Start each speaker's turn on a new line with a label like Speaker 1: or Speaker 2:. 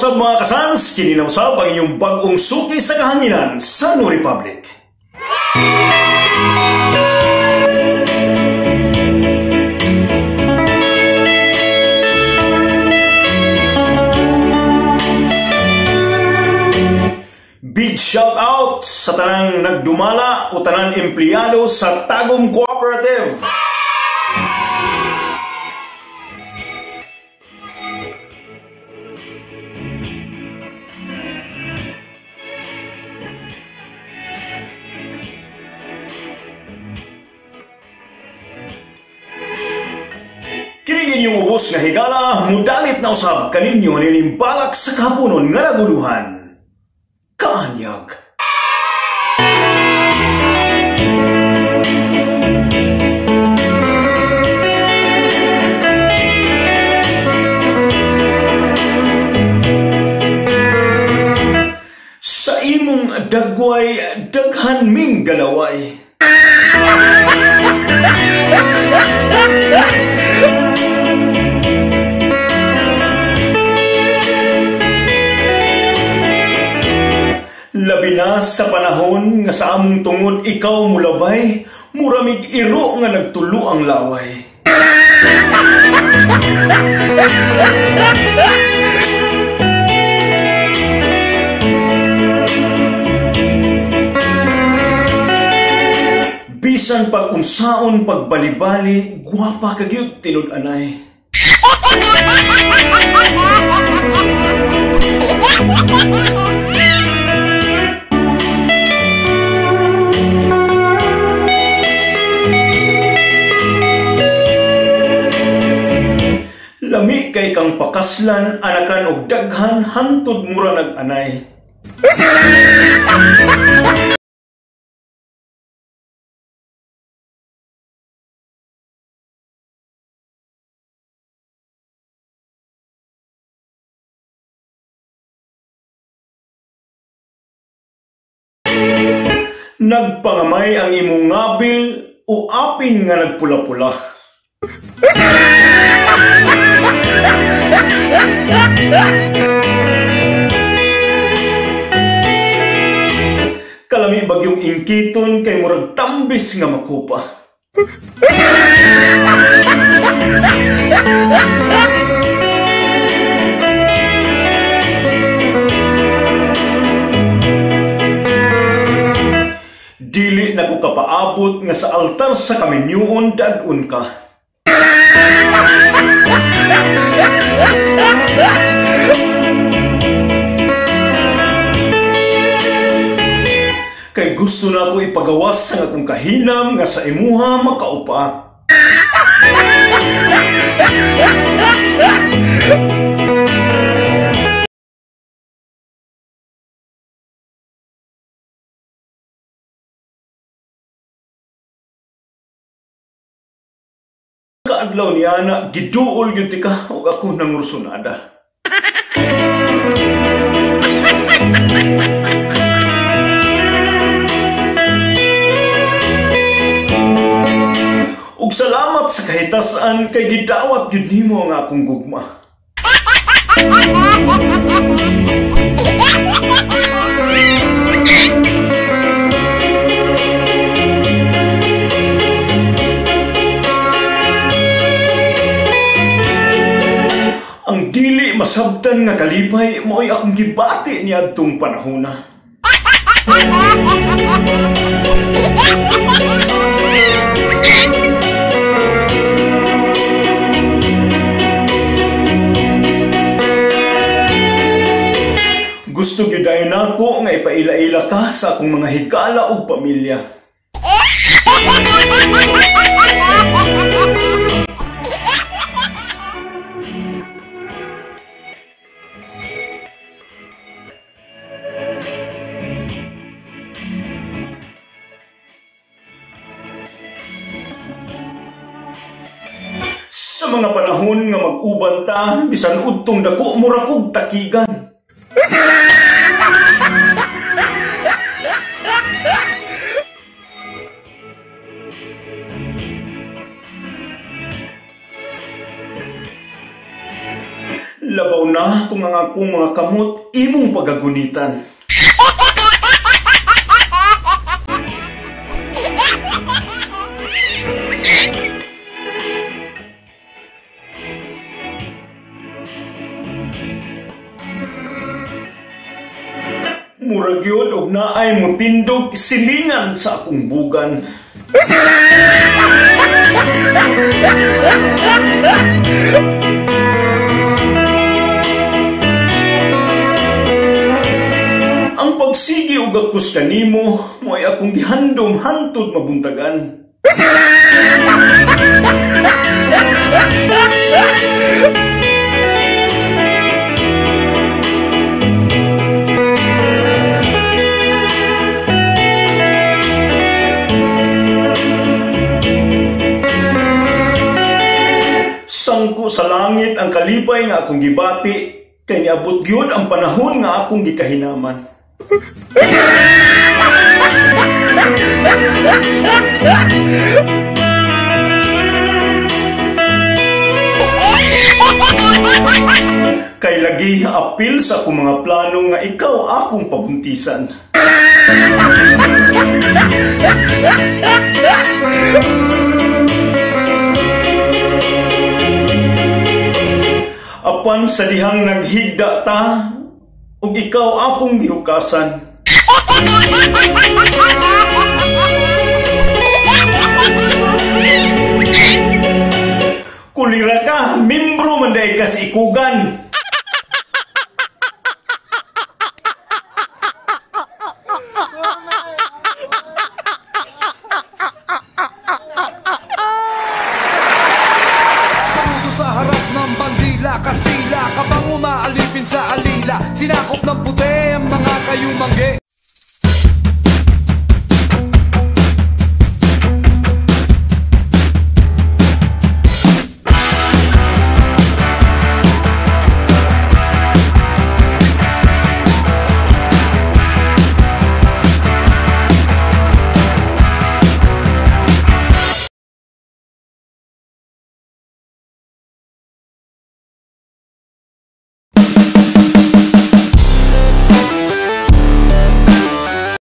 Speaker 1: usab mga kasans, kini na usab ang inyong bagong suki sa kahanginan sa New Republic. Big shout out sa tanang nagdumala o tanang empleyado sa Tagum Cooperative. Kining inyong ubos nga higala, mudalit na usab kaninyo nining Balak Sa kahaponon nga naguluhan. Anyag. Sa imong dagway, daghan ming galaway. Labi na sa panahon nga sa among tungod ikaw mulabay, muramig iro nga nagtulo ang laway. Bisan pag unsaon pagbalibali, guwapa kagyud tinud-anay. Lami kay kang pakaslan, anakan og daghan, hantod mura nag-anay. Nagpangamay ang imong ngabil o apin nga nagpula-pula. Kalami bagyong ingkiton kay murag tambis nga makupa. Dili na ko kapaabot nga sa altar sa kamenyoon dad-un ka. Kay gusto na ako ipagawas sa akong kahinam nga sa imuha makaupa. Kaadlaw niya na giduol yun tika o ako nang ursunada. Ug salamat sa kahitasan kay gidawat yun nimo ang akong gugma. Ang dili masabtan nga kalipay mo'y akong gibati niya adtong panahona. Gusto gyudayon nako nga ipaila-ila ka sa akong mga higala ug pamilya. Sa mga panahon nga mag-uban ta, bisan udtong dako mura kog takigan. Labaw na kung ang akong mga kamot imong pagagunitan. Murag yun og naay mo tindog silingan sa akong bugan. Ang pagsigi og akus kanimo mo'y akong gihandom hantod mabuntagan. Sangko sa langit ang kalipay nga akong gibati, kay niabot gyud ang panahon nga akong gikahinaman. Kay lagi apil sa akong mga plano nga ikaw akong pabuntisan. Apan sa dihang naghigda ta, ug ikaw akong gihukasan. Kulira ka, membro man dahi ka sa ikugan.
Speaker 2: Kastila, kapang umaalipin sa alila, sinakop ng puti ang mga kayumangge.